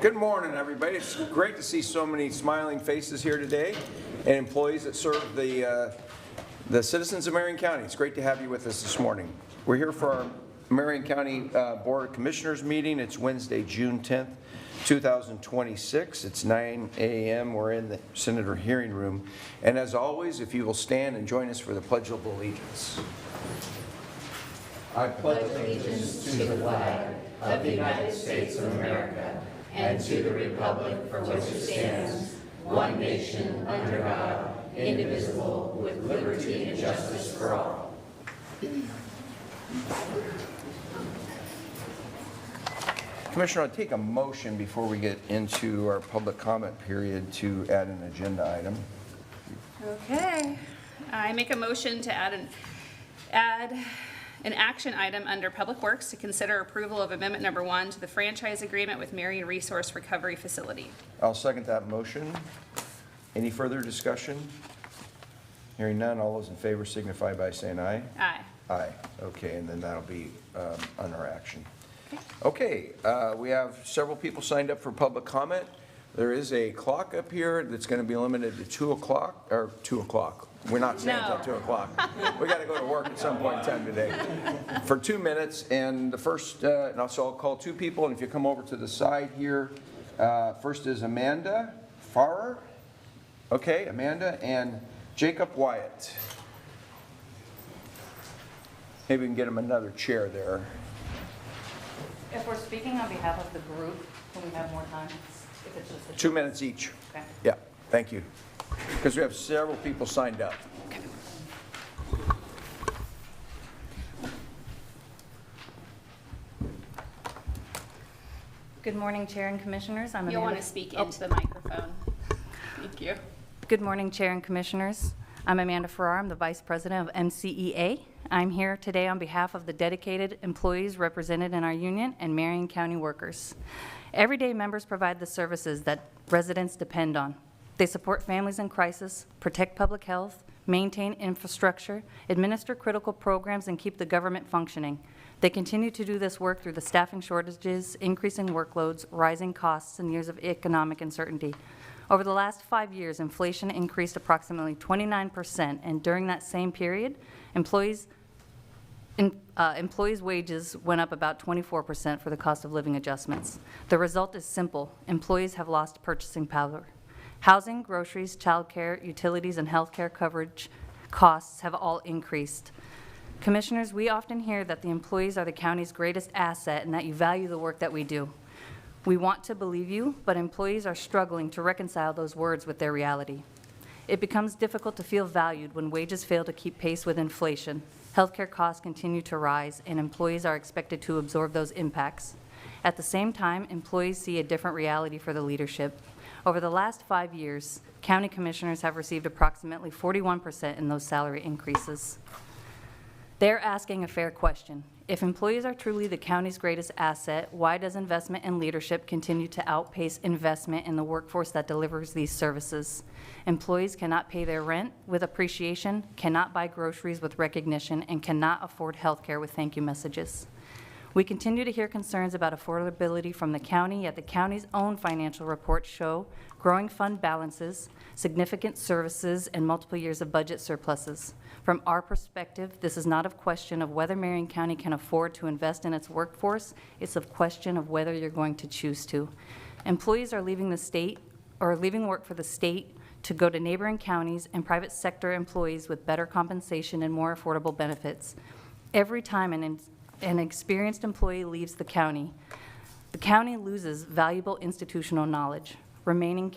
Good morning, everybody. It's great to see so many smiling faces here today and employees that serve the citizens of Marion County. It's great to have you with us this morning. We're here for our Marion County Board of Commissioners meeting. It's Wednesday, June 10th, 2026. It's 9 a.m. We're in the Senator hearing room. And as always, if you will stand and join us for the Pledge of Allegiance. I pledge allegiance to the flag of the United States of America and to the republic for which it stands, one nation under God, indivisible, with liberty and justice for all. Commissioner, I'll take a motion before we get into our public comment period to add an agenda item. Okay. I make a motion to add an action item under Public Works to consider approval of Amendment Number 1 to the franchise agreement with Marion Resource Recovery Facility. I'll second that motion. Any further discussion? Hearing none, all those in favor signify by saying aye. Aye. Aye. Okay, and then that'll be under action. Okay, we have several people signed up for public comment. There is a clock up here that's going to be limited to 2 o'clock, or 2 o'clock. We're not saying until 2 o'clock. We got to go to work at some point in time today. For 2 minutes, and the first, so I'll call 2 people, and if you come over to the side here, first is Amanda Farrer. Okay, Amanda, and Jacob Wyatt. Maybe we can get him another chair there. If we're speaking on behalf of the group, can we have more time? If it's just 2 minutes each. Okay. Yeah, thank you. Because we have several people signed up. Okay. Good morning, Chair and Commissioners. You'll want to speak into the microphone. Thank you. Good morning, Chair and Commissioners. I'm Amanda Farrar. I'm the Vice President of MCEA. I'm here today on behalf of the dedicated employees represented in our union and Marion County workers. Everyday members provide the services that residents depend on. They support families in crisis, protect public health, maintain infrastructure, administer critical programs, and keep the government functioning. They continue to do this work through the staffing shortages, increasing workloads, rising costs, and years of economic uncertainty. Over the last 5 years, inflation increased approximately 29%, and during that same period, employees' wages went up about 24% for the cost of living adjustments. The result is simple. Employees have lost purchasing power. Housing, groceries, childcare, utilities, and health care coverage costs have all increased. Commissioners, we often hear that the employees are the county's greatest asset and that you value the work that we do. We want to believe you, but employees are struggling to reconcile those words with their reality. It becomes difficult to feel valued when wages fail to keep pace with inflation. Healthcare costs continue to rise, and employees are expected to absorb those impacts. At the same time, employees see a different reality for the leadership. Over the last 5 years, county commissioners have received approximately 41% in those salary increases. They're asking a fair question. If employees are truly the county's greatest asset, why does investment in leadership continue to outpace investment in the workforce that delivers these services? Employees cannot pay their rent with appreciation, cannot buy groceries with recognition, and cannot afford health care with thank you messages. We continue to hear concerns about affordability from the county, yet the county's own financial reports show growing fund balances, significant services, and multiple years of budget surpluses. From our perspective, this is not a question of whether Marion County can afford to invest in its workforce. It's a question of whether you're going to choose to. Employees are leaving the state or leaving work for the state to go to neighboring counties and private sector employees with better compensation and more affordable benefits. Every time an experienced employee leaves the county loses valuable institutional knowledge. Remaining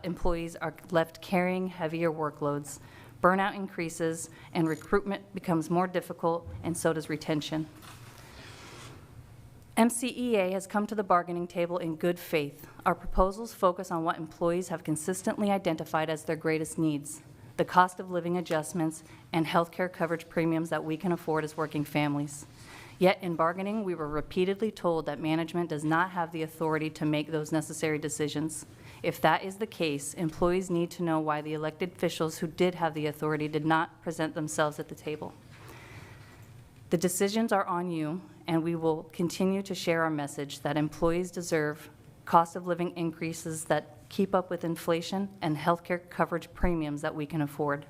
employees are left carrying heavier workloads. Burnout increases, and recruitment becomes more difficult, and so does retention. MCEA has come to the bargaining table in good faith. Our proposals focus on what employees have consistently identified as their greatest needs: the cost of living adjustments and health care coverage premiums that we can afford as working families. Yet in bargaining, we were repeatedly told that management does not have the authority to make those necessary decisions. If that is the case, employees need to know why the elected officials who did have the authority did not present themselves at the table. The decisions are on you, and we will continue to share our message that employees deserve cost of living increases that keep up with inflation, and healthcare coverage premiums that we can afford.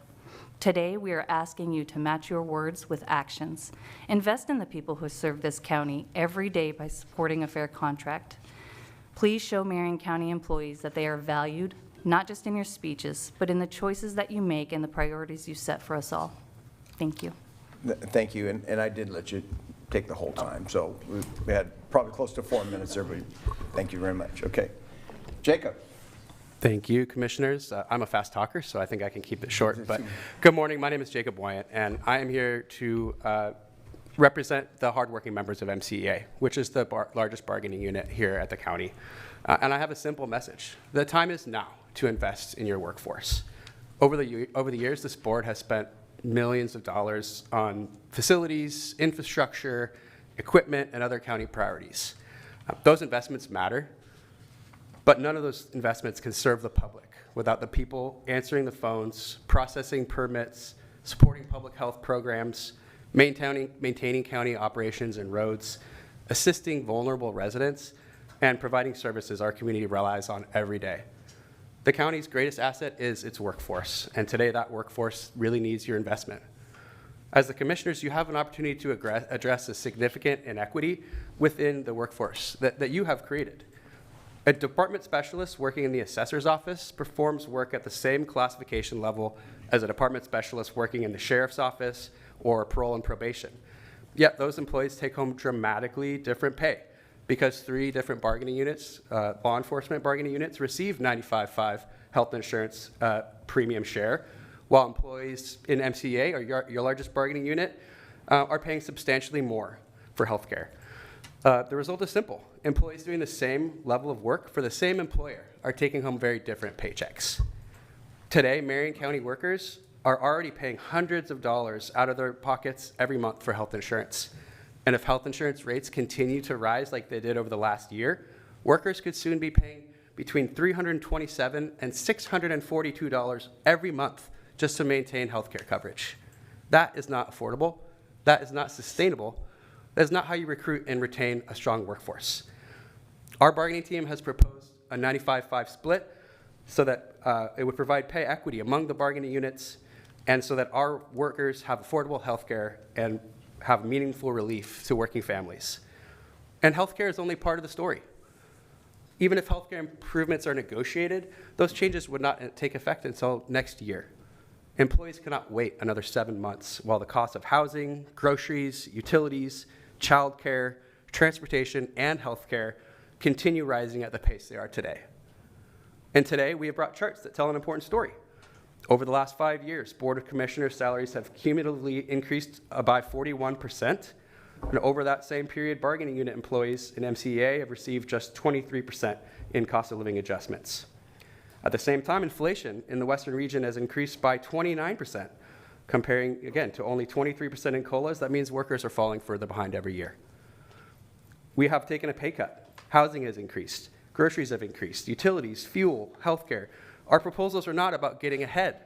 Today, we are asking you to match your words with actions. Invest in the people who serve this county every day by supporting a fair contract. Please show Marion County employees that they are valued, not just in your speeches, but in the choices that you make and the priorities you set for us all. Thank you. Thank you, and I did let you take the whole time, so we had probably close to 4 minutes there, but thank you very much. Okay. Jacob. Thank you, Commissioners. I'm a fast talker, so I think I can keep it short. But good morning. My name is Jacob Wyant, and I am here to represent the hardworking members of MCEA, which is the largest bargaining unit here at the county. And I have a simple message. The time is now to invest in your workforce. Over the years, this board has spent millions of dollars on facilities, infrastructure, equipment, and other county priorities. Those investments matter, but none of those investments can serve the public without the people answering the phones, processing permits, supporting public health programs, maintaining county operations and roads, assisting vulnerable residents, and providing services our community relies on every day. The county's greatest asset is its workforce, and today that workforce really needs your investment. As the commissioners, you have an opportunity to address a significant inequity within the workforce that you have created. A department specialist working in the assessor's office performs work at the same classification level as a department specialist working in the sheriff's office or parole and probation. Yet those employees take home dramatically different pay because 3 different bargaining units, law enforcement bargaining units, receive 95.5 health insurance premium share, while employees in MCA, or your largest bargaining unit, are paying substantially more for health care. The result is simple. Employees doing the same level of work for the same employer are taking home very different paychecks. Today, Marion County workers are already paying hundreds of dollars out of their pockets every month for health insurance. And if health insurance rates continue to rise like they did over the last year, workers could soon be paying between $327 and $642 every month just to maintain health care coverage. That is not affordable. That is not sustainable. That is not how you recruit and retain a strong workforce. Our bargaining team has proposed a 95-5 split so that it would provide pay equity among the bargaining units and so that our workers have affordable health care and have meaningful relief to working families. And healthcare is only part of the story. Even if healthcare improvements are negotiated, those changes would not take effect until next year. Employees cannot wait another 7 months while the cost of housing, groceries, utilities, childcare, transportation, and healthcare continue rising at the pace they are today. And today, we have brought charts that tell an important story. Over the last 5 years, Board of Commissioners' salaries have cumulatively increased by 41%. And over that same period, bargaining unit employees in MCEA have received just 23% in cost of living adjustments. At the same time, inflation in the Western region has increased by 29%, comparing, again, to only 23% in COLAs. That means workers are falling further behind every year. We have taken a pay cut. Housing has increased. Groceries have increased. Utilities, fuel, healthcare. Our proposals are not about getting ahead.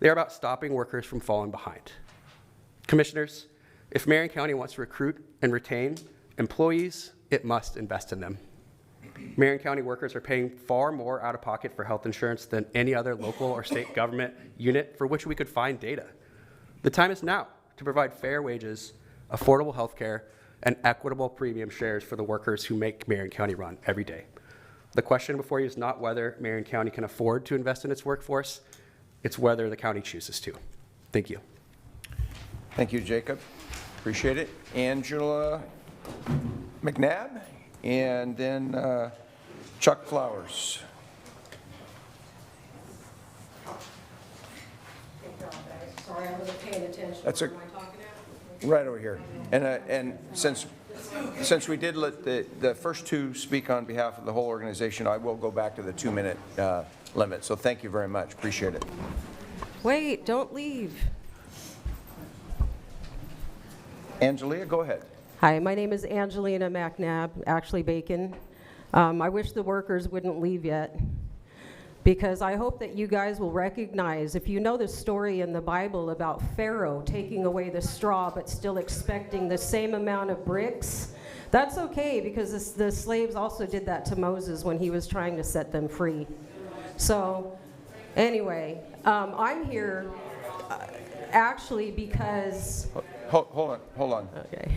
They're about stopping workers from falling behind. Commissioners, if Marion County wants to recruit and retain employees, it must invest in them. Marion County workers are paying far more out of pocket for health insurance than any other local or state government unit for which we could find data. The time is now to provide fair wages, affordable health care, and equitable premium shares for the workers who make Marion County run every day. The question before you is not whether Marion County can afford to invest in its workforce, it's whether the county chooses to. Thank you. Thank you, Jacob. Appreciate it. Angela McNabb, and then Chuck Flowers. Sorry, I wasn't paying attention. That's Where am I talking at? Right over here. And since we did let the first 2 speak on behalf of the whole organization, I will go back to the 2-minute limit. So thank you very much. Appreciate it. Wait, don't leave. Angelia, go ahead. Hi, my name is Angelina McNabb, actually Bacon. I wish the workers wouldn't leave yet. Because I hope that you guys will recognize, if you know the story in the Bible about Pharaoh taking away the straw but still expecting the same amount of bricks, that's okay, because the slaves also did that to Moses when he was trying to set them free. So anyway, I'm here actually because... Hold on. Okay.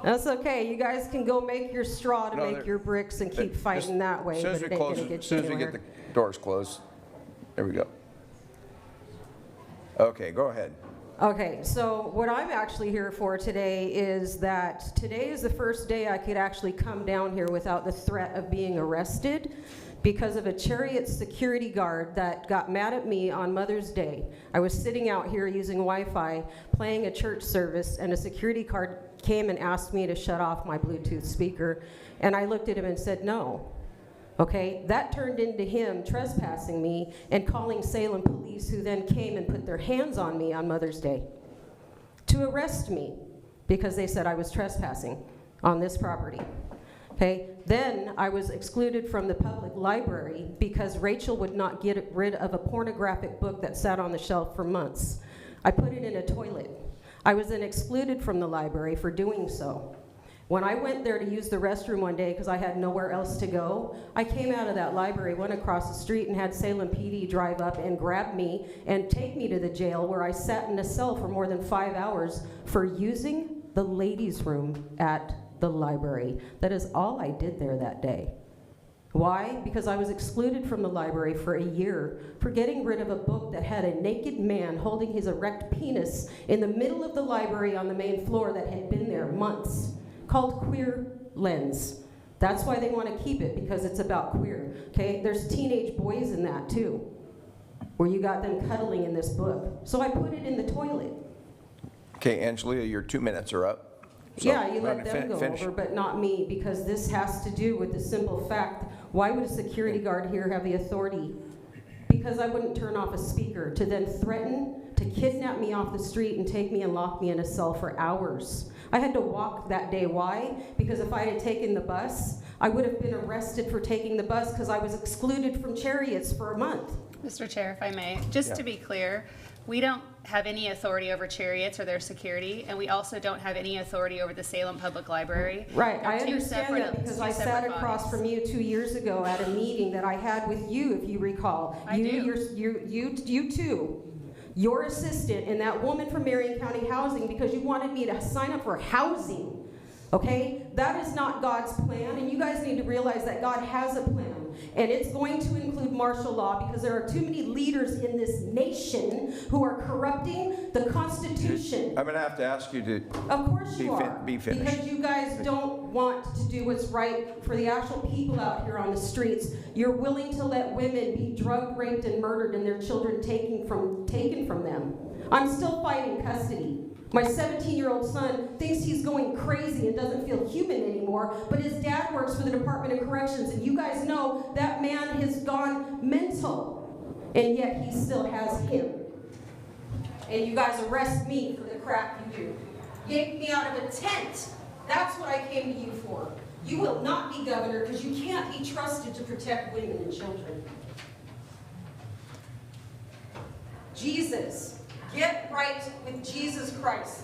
That's okay. You guys can go make your straw to make your bricks and keep fighting that way, but it ain't gonna get you As soon as we get anywhere. the doors closed. There we go. Okay, go ahead. Okay, so what I'm actually here for today is that today is the first day I could actually come down here without the threat of being arrested because of a Chariot security guard that got mad at me on Mother's Day. I was sitting out here using Wi-Fi, playing a church service, and a security guard came and asked me to shut off my Bluetooth speaker, and I looked at him and said no. Okay, that turned into him trespassing me and calling Salem police, who then came and put their hands on me on Mother's Day to arrest me because they said I was trespassing on this property. Okay, then I was excluded from the public library because Rachel would not get rid of a pornographic book that sat on the shelf for months. I put it in a toilet. I was then excluded from the library for doing so. When I went there to use the restroom one day because I had nowhere else to go, I came out of that library, went across the street, and had Salem PD drive up and grab me and take me to the jail, where I sat in a cell for more than 5 hours for using the ladies' room at the library. That is all I did there that day. Why? Because I was excluded from the library for a year for getting rid of a book that had a naked man holding his erect penis in the middle of the library on the main floor that had been there months, called Queer Lens. That's why they want to keep it, because it's about queer. Okay, there's teenage boys in that too, where you got them cuddling in this book. So I put it in the toilet. Okay, Angelia, your 2 minutes are up. So Yeah, you we're let gonna them go finish. over, but not me, because this has to do with the simple fact, why would a security guard here have the authority? Because I wouldn't turn off a speaker to then threaten to kidnap me off the street and take me and lock me in a cell for hours. I had to walk that day. Why? Because if I had taken the bus, I would have been arrested for taking the bus because I was excluded from Chariots for a month. Mr. Chair, if I may, just Yeah. to be clear, we don't have any authority over Chariots or their security, and we also don't have any authority over the Salem Public Library. Right, They're I two understand separate- that because two I sat separate across bodies. from you 2 years ago at a meeting that I had with you, if you recall. I do. You too. Your assistant and that woman from Marion County Housing, because you wanted me to sign up for housing. Okay? That is not God's plan, and you guys need to realize that God has a plan. And it's going to include martial law, because there are too many leaders in this nation who are corrupting the Constitution. I'm going to have to ask you to, Of course Be you fin- are. be finished. Because you guys don't want to do what's right for the actual people out here on the streets. You're willing to let women be drugged, raped, and murdered, and their children taken from them. I'm still fighting custody. My 17-year-old son thinks he's going crazy and doesn't feel human anymore, but his dad works for the Department of Corrections, and you guys know that man has gone mental, and yet he still has him. And you guys arrest me for the crap you do. Yank me out of a tent. That's what I came to you for. You will not be governor because you can't be trusted to protect women and children. Jesus. Get right with Jesus Christ.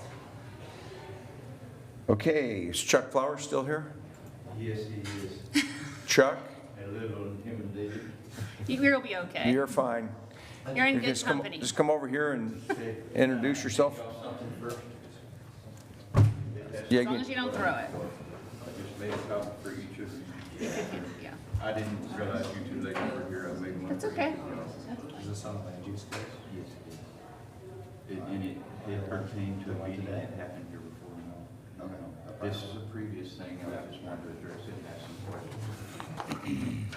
okay, is Chuck Flowers still here? Yes, he is. Chuck, A little intimidated. You'll be okay. you're fine. You're in You good just come- company. Just come over here and Okay. introduce yourself. Got something first? Yeah, As long as you don't throw it. I just made a copy for each of you. Yeah. I didn't realize you two ladies were here. I made one. That's for okay. each of you. Is this on the land use case? Yes, it is. And it pertained to a meeting that happened here before. No, no. This is a previous thing. I just wanted to address it and ask some questions.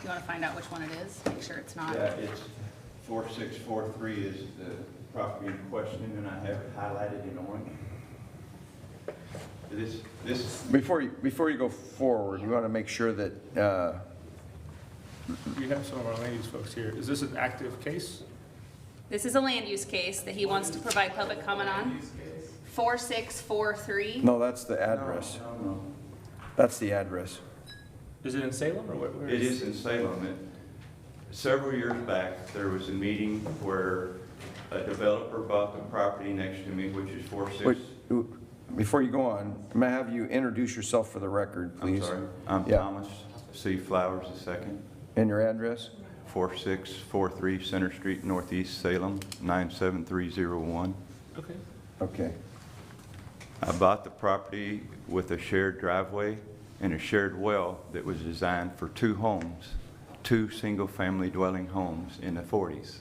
You want to find out which one it is? Make sure it's not. Yeah, it's 4643 is the property in question, and I have it highlighted in orange. This, Before you go forward, you want to make sure that, We have some of our land use folks here. Is this an active case? This is a land use case that he wants to provide public comment on. 4643. no, that's the address. no. That's the address. Is it in Salem or where It is in Salem. Several years back, there was a meeting where a developer bought the property next to me, which is 46. Wait, before you go on, may I have you introduce yourself for the record, I'm please? sorry. I'm Yeah. Thomas C. Flowers II, And your address? 4643 Center Street, Northeast Salem, 97301. Okay. Okay. I bought the property with a shared driveway and a shared well that was designed for 2 homes, 2 single-family dwelling homes in the 40s.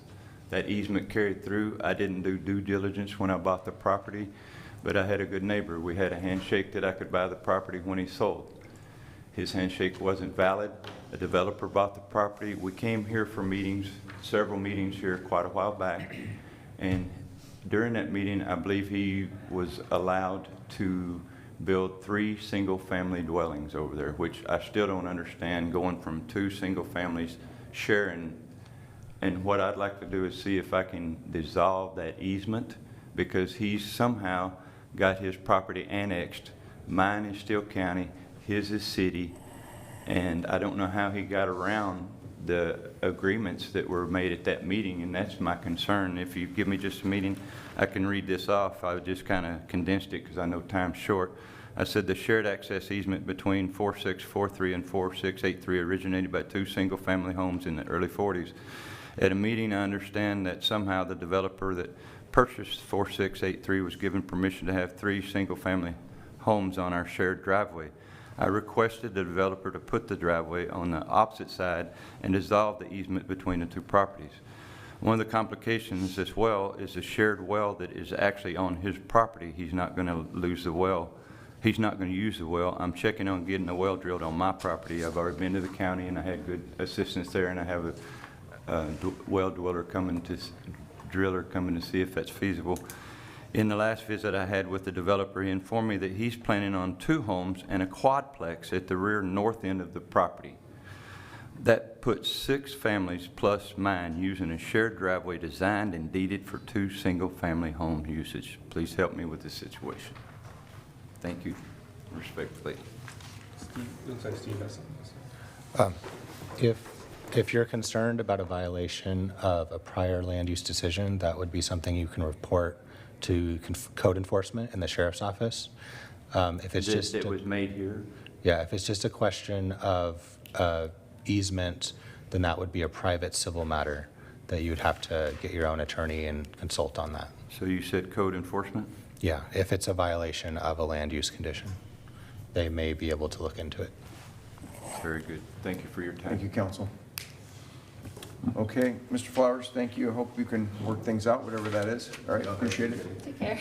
That easement carried through. I didn't do due diligence when I bought the property, but I had a good neighbor. We had a handshake that I could buy the property when he sold. His handshake wasn't valid. A developer bought the property. We came here for meetings, several meetings here quite a while back, and during that meeting, I believe he was allowed to build 3 single-family dwellings over there, which I still don't understand, going from 2 single families sharing. And what I'd like to do is see if I can dissolve that easement, because he's somehow got his property annexed. Mine is still county, his is city, and I don't know how he got around the agreements that were made at that meeting, and that's my concern. If you give me just a meeting, I can read this off. I just kind of condensed it because I know time's short. I said the shared access easement between 4643 and 4683 originated by 2 single-family homes in the early 40s. At a meeting, I understand that somehow the developer that purchased 4683 was given permission to have 3 single-family homes on our shared driveway. I requested the developer to put the driveway on the opposite side and dissolve the easement between the 2 properties. One of the complications as well is the shared well that is actually on his property. He's not going to lose the well. He's not going to use the well. I'm checking on getting the well drilled on my property. I've already been to the county and I had good assistance there, and I have a well driller coming to see if that's feasible. In the last visit I had with the developer, he informed me that he's planning on 2 homes and a quadplex at the rear north end of the property. That puts 6 families plus mine using a shared driveway designed and deeded for 2 single-family home usage. Please help me with this situation. Thank you, respectfully. Looks like Steve has something to say. If you're concerned about a violation of a prior land use decision, that would be something you can report to code enforcement in the sheriff's office. If it's just It was made here? yeah, if it's just a question of easement, then that would be a private civil matter that you'd have to get your own attorney and consult on that. So you said code enforcement? Yeah, if it's a violation of a land use condition, they may be able to look into it. Very good. Thank you for your time. Thank you, counsel. Okay, Mr. Flowers, thank you. I hope you can work things out, whatever that is. All right, appreciate it. Take care.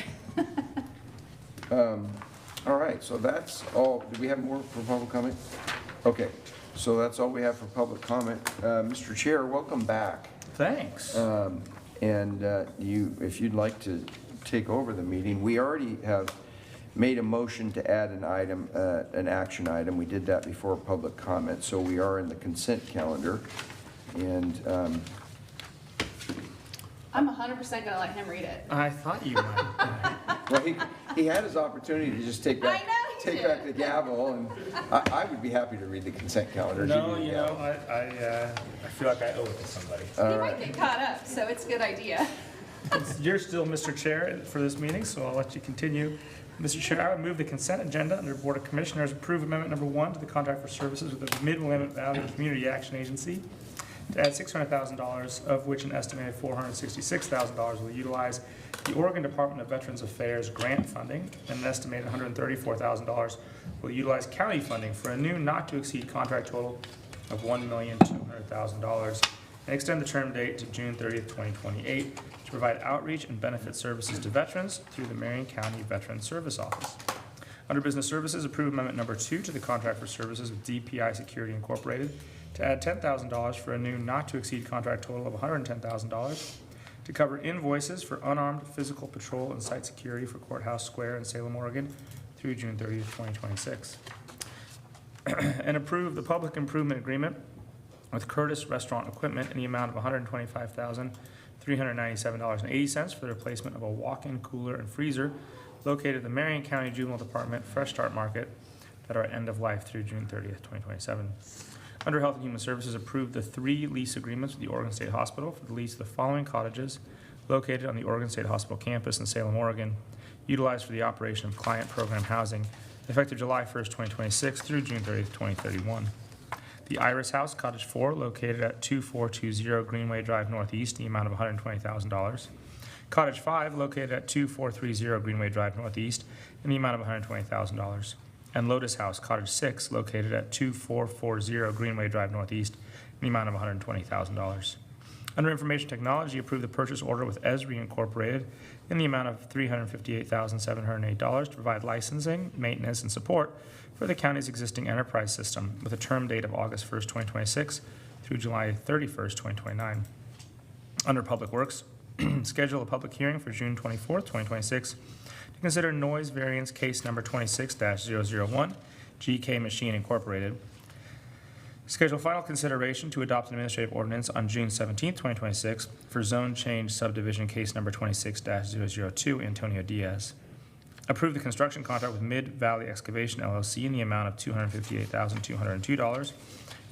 All right, so that's all. Do we have more for public comment? Okay, so that's all we have for public comment. Mr. Chair, welcome back. Thanks. And if you'd like to take over the meeting, we already have made a motion to add an item, an action item. We did that before public comment, so we are in the consent calendar. And I'm 100% gonna let him read it. I thought you might. well, he had his opportunity to just take back, I know he take did. back the gavel, and I would be happy to read the consent calendar. No, do the you gavel. know, I feel like I owe it to somebody. He might get caught up, so it's a good idea. You're still Mr. Chair for this meeting, so I'll let you continue. Mr. Chair, I would move the consent agenda under Board of Commissioners approve amendment number 1 to the contract for services with the Mid-Willamette Valley Community Action Agency to add $600,000, of which an estimated $466,000 will utilize the Oregon Department of Veterans Affairs grant funding, and an estimated $134,000 will utilize county funding for a new not-to-exceed contract total of $1,200,000, and extend the term date to June 30th, 2028, to provide outreach and benefit services to veterans through the Marion County Veterans Service Office. Under Business Services, approve amendment number 2 to the contract for services with DPI Security Incorporated to add $10,000 for a new not-to-exceed contract total of $110,000 to cover invoices for unarmed physical patrol and site security for Courthouse Square in Salem, Oregon through June 30th, 2026. And approve the public improvement agreement with Curtis Restaurant Equipment in the amount of $125,397.80 for the replacement of a walk-in cooler and freezer located at the Marion County Juvenile Department Fresh Start Market that are end of life through June 30th, 2027. Under Health and Human Services, approved the 3 lease agreements with the Oregon State Hospital for the lease of the following cottages located on the Oregon State Hospital campus in Salem, Oregon, utilized for the operation of client program housing, effective July 1st, 2026 through June 30th, 2031. The Iris House, Cottage 4, located at 2420 Greenway Drive Northeast, the amount of $120,000. Cottage 5, located at 2430 Greenway Drive Northeast, in the amount of $120,000. And Lotus House, Cottage 6, located at 2440 Greenway Drive Northeast, in the amount of $120,000. Under Information Technology, approve the purchase order with Esri Incorporated in the amount of $358,708 to provide licensing, maintenance, and support for the county's existing enterprise system with a term date of August 1st, 2026 through July 31st, 2029. Under Public Works, schedule a public hearing for June 24th, 2026 to consider noise variance case number 26-001, GK Machine Incorporated. Schedule final consideration to adopt an administrative ordinance on June 17th, 2026 for zone change subdivision case number 26-002, Antonio Diaz. Approve the construction contract with Mid-Valley Excavation LLC in the amount of $258,202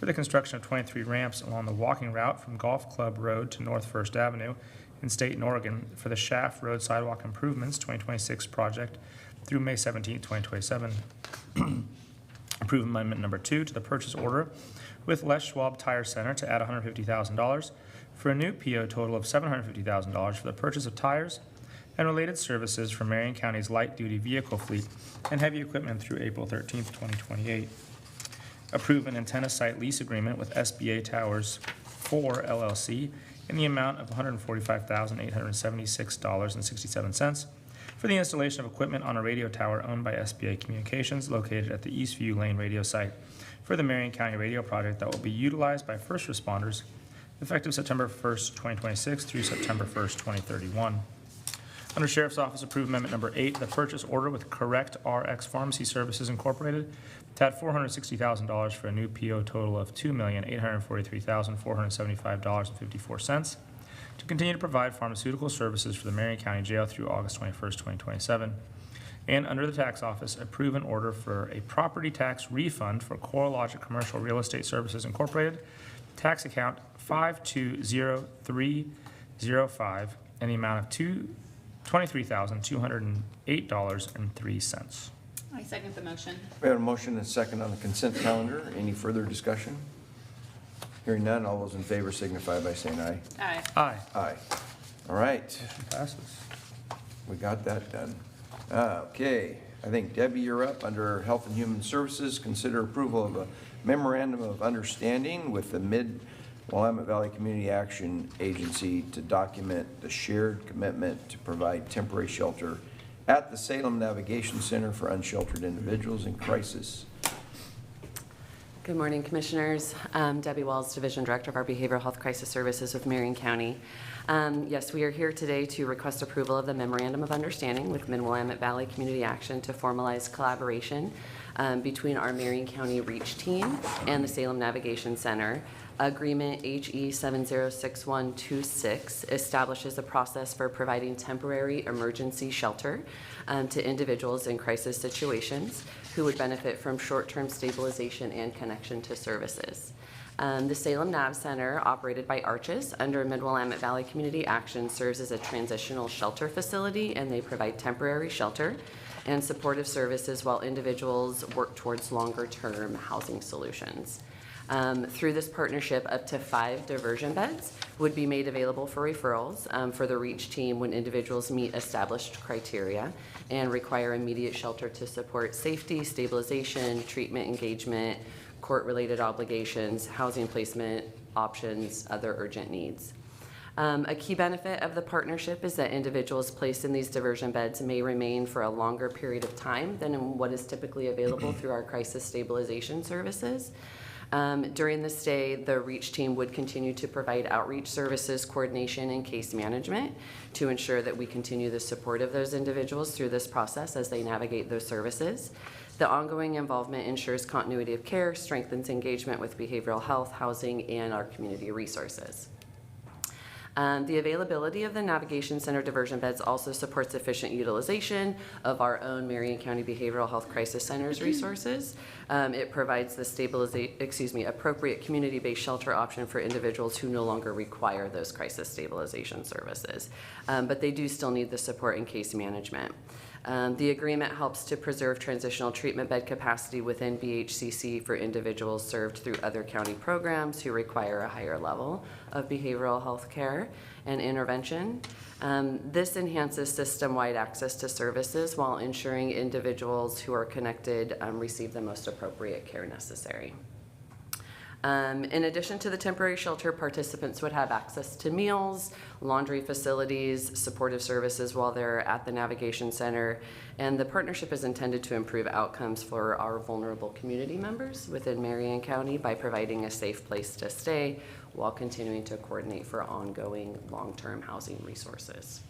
for the construction of 23 ramps along the walking route from Golf Club Road to North First Avenue in State and Oregon for the Shaft Road Sidewalk Improvements 2026 project through May 17th, 2027. Approve amendment number 2 to the purchase order with Les Schwab Tire Center to add $150,000 for a new PO total of $750,000 for the purchase of tires and related services for Marion County's light-duty vehicle fleet and heavy equipment through April 13th, 2028. Approve an antenna site lease agreement with SBA Towers 4 LLC in the amount of $145,876.67 for the installation of equipment on a radio tower owned by SBA Communications located at the Eastview Lane radio site for the Marion County radio project that will be utilized by first responders effective September 1st, 2026 through September 1st, 2031. Under Sheriff's Office, approve amendment number 8, the purchase order with Correct RX Pharmacy Services Incorporated to add $460,000 for a new PO total of $2,843,475.54 to continue to provide pharmaceutical services for the Marion County Jail through August 21st, 2027. And under the Tax Office, approve an order for a property tax refund for CoreLogic Commercial Real Estate Services Incorporated, tax account 520305, in the amount of $23,208.03. I second the motion. We have a motion and a second on the consent calendar. Any further discussion? Hearing none, all those in favor signify by saying aye. Aye. Aye. Aye. All right, Motion passes. we got that done. Okay, I think Debbie, you're up. Under Health and Human Services, consider approval of a memorandum of understanding with the Mid-Willamette Valley Community Action Agency to document the shared commitment to provide temporary shelter at the Salem Navigation Center for unsheltered individuals in crisis. Good morning, Commissioners. Debbie Wells, Division Director of our Behavioral Health Crisis Services with Marion County. Yes, we are here today to request approval of the Memorandum of Understanding with Mid-Willamette Valley Community Action to formalize collaboration between our Marion County REACH team and the Salem Navigation Center. Agreement HE 706126 establishes a process for providing temporary emergency shelter to individuals in crisis situations who would benefit from short-term stabilization and connection to services. The Salem Nav Center, operated by Arches under Mid-Willamette Valley Community Action, serves as a transitional shelter facility, and they provide temporary shelter and supportive services while individuals work towards longer-term housing solutions. Through this partnership, up to 5 diversion beds would be made available for referrals for the REACH team when individuals meet established criteria and require immediate shelter to support safety, stabilization, treatment engagement, court-related obligations, housing placement options, other urgent needs. A key benefit of the partnership is that individuals placed in these diversion beds may remain for a longer period of time than in what is typically available through our crisis stabilization services. During the stay, the REACH team would continue to provide outreach services, coordination, and case management to ensure that we continue the support of those individuals through this process as they navigate those services. The ongoing involvement ensures continuity of care, strengthens engagement with behavioral health, housing, and our community resources. The availability of the Navigation Center diversion beds also supports efficient utilization of our own Marion County Behavioral Health Crisis Center's resources. It provides the appropriate community-based shelter option for individuals who no longer require those crisis stabilization services. But they do still need the support and case management. The agreement helps to preserve transitional treatment bed capacity within BHCC for individuals served through other county programs who require a higher level of behavioral health care and intervention. This enhances system-wide access to services while ensuring individuals who are connected receive the most appropriate care necessary. In addition to the temporary shelter, participants would have access to meals, laundry facilities, supportive services while they're at the Navigation Center, and the partnership is intended to improve outcomes for our vulnerable community members within Marion County by providing a safe place to stay while continuing to coordinate for ongoing long-term housing resources.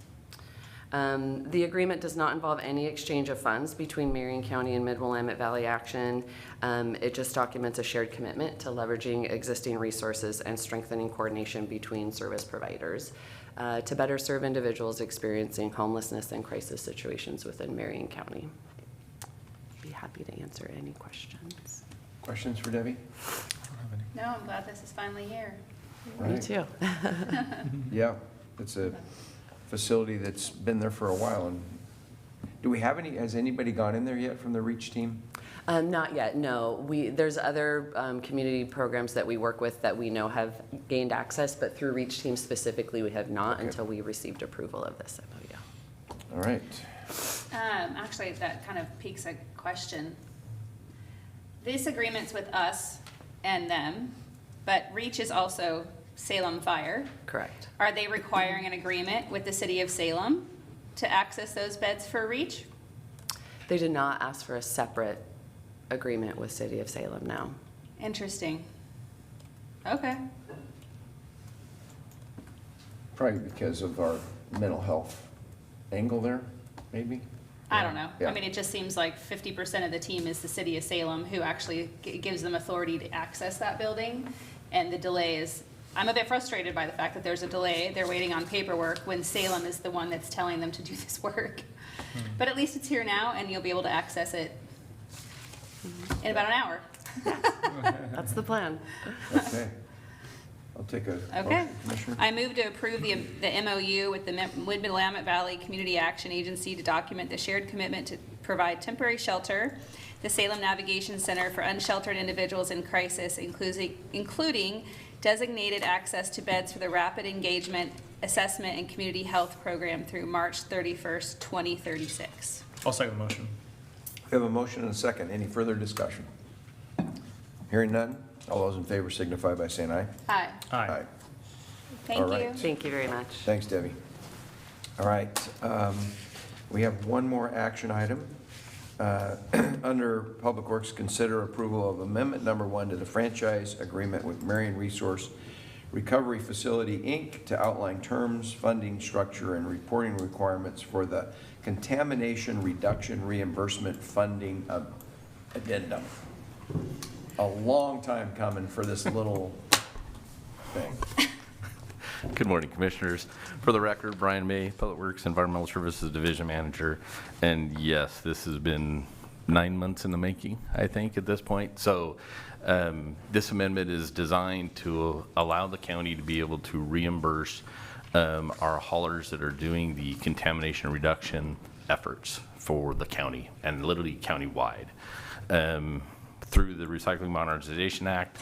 The agreement does not involve any exchange of funds between Marion County and Mid-Willamette Valley Action. It just documents a shared commitment to leveraging existing resources and strengthening coordination between service providers to better serve individuals experiencing homelessness and crisis situations within Marion County. Be happy to answer any questions. Questions for Debbie? No, I'm glad this is finally here. Me Right. too. Yeah, it's a facility that's been there for a while. And do we have any, has anybody gone in there yet from the REACH team? Not yet, no. There's other community programs that we work with that we know have gained access, but through REACH team specifically, we have not Okay. until we received approval of this MOU. All right. Actually, that kind of piques a question. This agreement's with us and them, but REACH is also Salem Fire. Correct. Are they requiring an agreement with the city of Salem to access those beds for REACH? They did not ask for a separate agreement with City of Salem now. Interesting. Okay. Probably because of our mental health angle there, maybe? I don't know. Yeah. I mean, it just seems like 50% of the team is the city of Salem, who actually gives them authority to access that building. And the delay is, I'm a bit frustrated by the fact that there's a delay. They're waiting on paperwork when Salem is the one that's telling them to do this work. But at least it's here now, and you'll be able to access it in about an hour. That's the plan. Okay. I'll take a Okay. motion, Commissioner. I move to approve the MOU with the Mid-Willamette Valley Community Action Agency to document the shared commitment to provide temporary shelter, the Salem Navigation Center for unsheltered individuals in crisis, including designated access to beds for the Rapid Engagement Assessment and Community Health Program through March 31st, 2036. I'll second the motion. We have a motion and a second. Any further discussion? Hearing none, all those in favor signify by saying aye. Aye. Aye. Thank All right. you. Thank you very much. Thanks, Debbie. All right, we have one more action item. Under Public Works, consider approval of Amendment Number 1 to the franchise agreement with Marion Resource Recovery Facility, Inc. to outline terms, funding structure, and reporting requirements for the Contamination Reduction Reimbursement Funding Addendum. A long time coming for this little thing. Good morning, Commissioners. For the record, Brian May, Public Works Environmental Services Division Manager. And yes, this has been 9 months in the making, I think, at this point. So this amendment is designed to allow the county to be able to reimburse our haulers that are doing the contamination reduction efforts for the county, and literally countywide. Through the Recycling Modernization Act,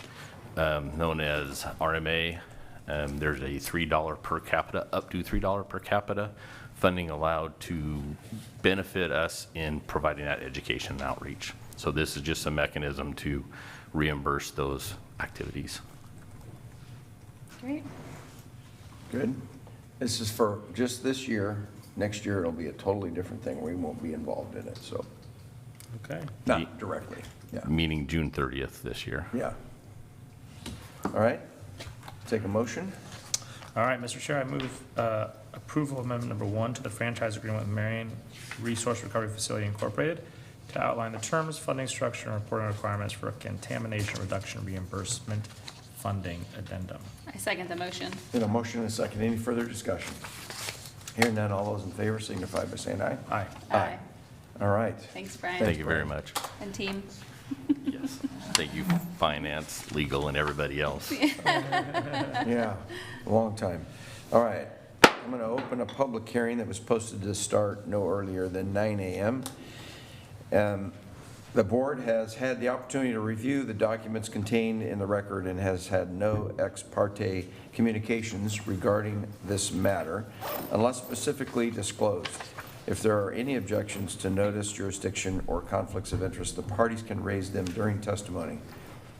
known as RMA, there's a $3 per capita, up to $3 per capita funding allowed to benefit us in providing that education and outreach. So this is just a mechanism to reimburse those activities. Great. Good. This is for just this year. Next year, it'll be a totally different thing. We won't be involved in it, so, Okay. not directly, yeah. Meeting June 30th this year. Yeah. All right, take a motion. All right, Mr. Chair, I move approval of Amendment Number 1 to the franchise agreement with Marion Resource Recovery Facility Incorporated to outline the terms, funding structure, and reporting requirements for a contamination reduction reimbursement funding addendum. I second the motion. In a motion and a second, any further discussion? Hearing none, all those in favor signify by saying aye. Aye. Aye. All right. Thanks, Brian. Thank you very much. And team. Yes. Thank you, finance, legal, and everybody else. Yeah, a long time. All right, I'm going to open a public hearing that was posted to start no earlier than 9 a.m. The board has had the opportunity to review the documents contained in the record and has had no ex parte communications regarding this matter unless specifically disclosed. If there are any objections to notice, jurisdiction, or conflicts of interest, the parties can raise them during testimony.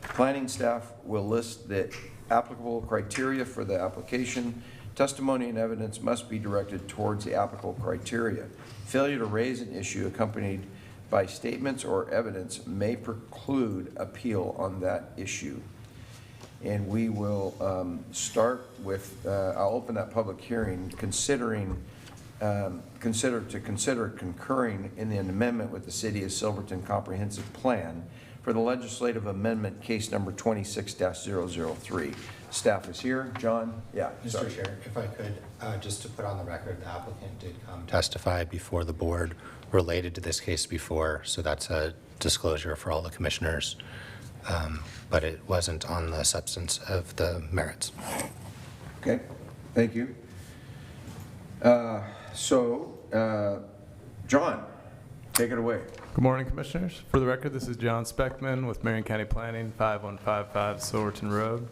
Planning staff will list the applicable criteria for the application. Testimony and evidence must be directed towards the applicable criteria. Failure to raise an issue accompanied by statements or evidence may preclude appeal on that issue. And we will start with, I'll open that public hearing considering consider concurring in the amendment with the City of Silverton Comprehensive Plan for the legislative amendment case number 26-003. Staff is here. John? Yeah. Mr. Chair, if I could, just to put on the record, the applicant did come testify before the board related to this case before, so that's a disclosure for all the commissioners, but it wasn't on the substance of the merits. Okay, thank you. John, take it away. Good morning, Commissioners. For the record, this is John Speckman with Marion County Planning, 5155 Silverton Road.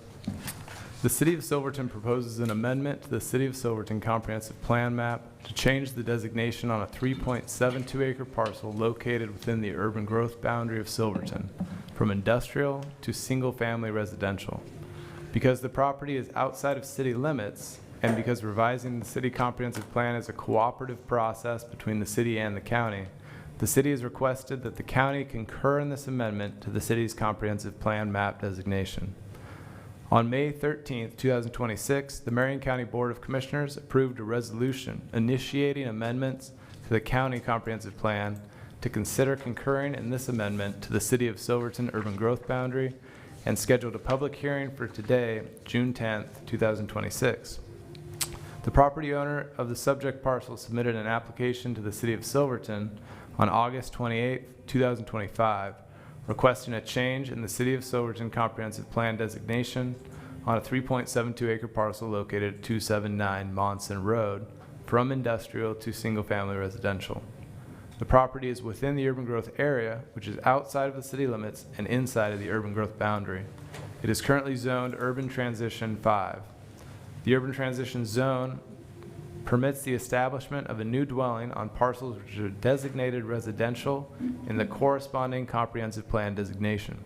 The City of Silverton proposes an amendment to the City of Silverton Comprehensive Plan map to change the designation on a 3.72 acre parcel located within the urban growth boundary of Silverton from industrial to single-family residential. Because the property is outside of city limits, and because revising the city comprehensive plan is a cooperative process between the city and the county, the city has requested that the county concur in this amendment to the city's comprehensive plan map designation. On May 13th, 2026, the Marion County Board of Commissioners approved a resolution initiating amendments to the county comprehensive plan to consider concurring in this amendment to the City of Silverton urban growth boundary and scheduled a public hearing for today, June 10th, 2026. The property owner of the subject parcel submitted an application to the City of Silverton on August 28, 2025, requesting a change in the City of Silverton Comprehensive Plan designation on a 3.72 acre parcel located at 279 Monson Road from industrial to single-family residential. The property is within the urban growth area, which is outside of the city limits and inside of the urban growth boundary. It is currently zoned Urban Transition 5. The urban transition zone permits the establishment of a new dwelling on parcels which are designated residential in the corresponding comprehensive plan designation.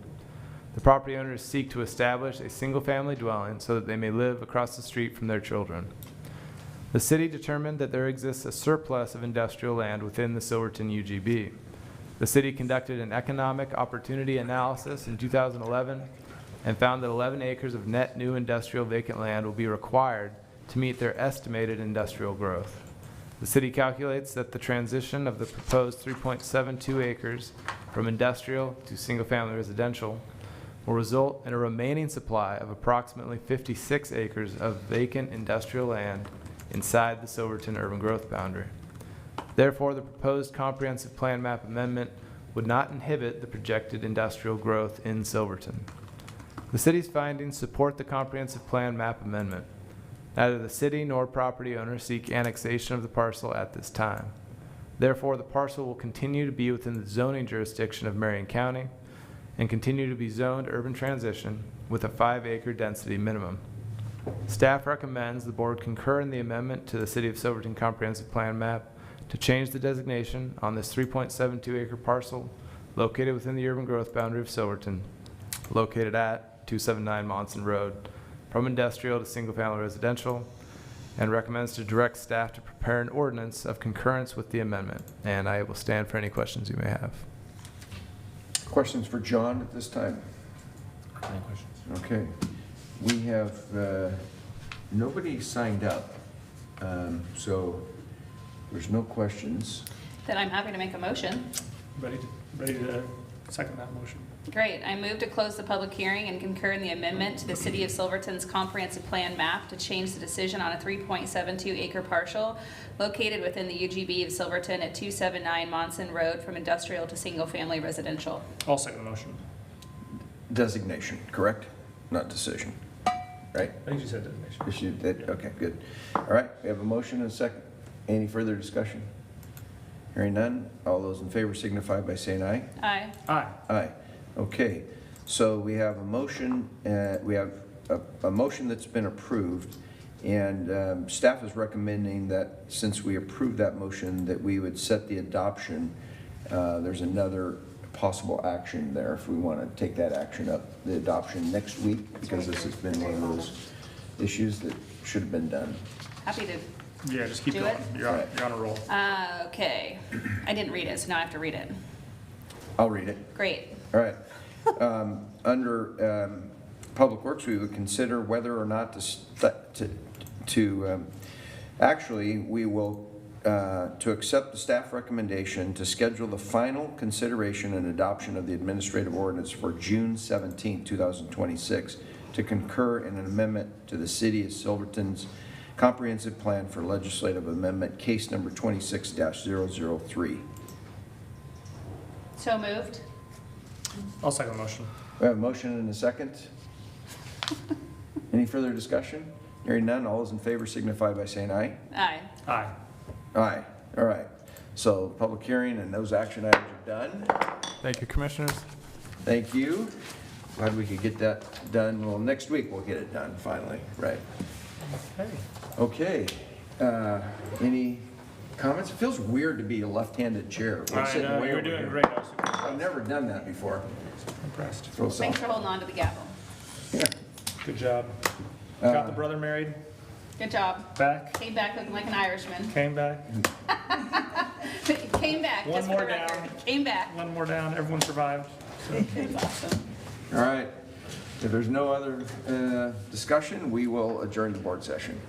The property owners seek to establish a single-family dwelling so that they may live across the street from their children. The city determined that there exists a surplus of industrial land within the Silverton UGB. The city conducted an economic opportunity analysis in 2011 and found that 11 acres of net new industrial vacant land will be required to meet their estimated industrial growth. The city calculates that the transition of the proposed 3.72 acres from industrial to single-family residential will result in a remaining supply of approximately 56 acres of vacant industrial land inside the Silverton urban growth boundary. Therefore, the proposed comprehensive plan map amendment would not inhibit the projected industrial growth in Silverton. The city's findings support the comprehensive plan map amendment. Neither the city nor property owners seek annexation of the parcel at this time. Therefore, the parcel will continue to be within the zoning jurisdiction of Marion County and continue to be zoned urban transition with a 5-acre density minimum. Staff recommends the board concur in the amendment to the City of Silverton Comprehensive Plan map to change the designation on this 3.72 acre parcel located within the urban growth boundary of Silverton, located at 279 Monson Road, from industrial to single-family residential, and recommends to direct staff to prepare an ordinance of concurrence with the amendment. And I will stand for any questions you may have. Questions for John at this time? Any questions? Okay. We have, nobody signed up, so there's no questions. Then I'm happy to make a motion. Ready to Second that motion. Great. I move to close the public hearing and concur in the amendment to the City of Silverton's comprehensive plan map to change the decision on a 3.72 acre parcel located within the UGB of Silverton at 279 Monson Road from industrial to single-family residential. I'll second the motion. Designation, correct? Not decision, right? I think you said designation. Yes, you did. Okay, good. All right, we have a motion and a second. Any further discussion? Hearing none, all those in favor signify by saying aye. Aye. Aye. Aye. Okay, so we have a motion, we have a motion that's been approved, and staff is recommending that since we approved that motion, that we would set the adoption. There's another possible action there if we want to take that action up, the adoption next week, because this has been one of those issues that should have been done. Happy to. Yeah, just keep Do going. it? You're on a roll. Okay. I didn't read it, so now I have to read it. I'll read it. Great. All right. Under Public Works, we would consider whether or not actually, we will, to accept the staff recommendation to schedule the final consideration and adoption of the administrative ordinance for June 17, 2026, to concur in an amendment to the City of Silverton's comprehensive plan for legislative amendment, case number 26-003. So moved. I'll second the motion. We have a motion and a second. Any further discussion? Hearing none, all those in favor signify by saying aye. Aye. Aye. Aye. All right. So public hearing and those action items are done. Thank you, Commissioners. Thank you. Glad we could get that done. Well, next week we'll get it done finally, right? Okay. Okay. Any comments? It feels weird to be a left-handed chair. We're I sitting know, way you're over doing here. great. I was super I've never done that before. impressed. Throw some. Thanks for holding on to the gavel. Yeah. Good job. Got the brother married, Good job. back, Came back looking like an Irishman. came back, Came back, One just for more the record. down. Came back. one more down, everyone survived. That's awesome. All right. If there's no other discussion, we will adjourn the board session.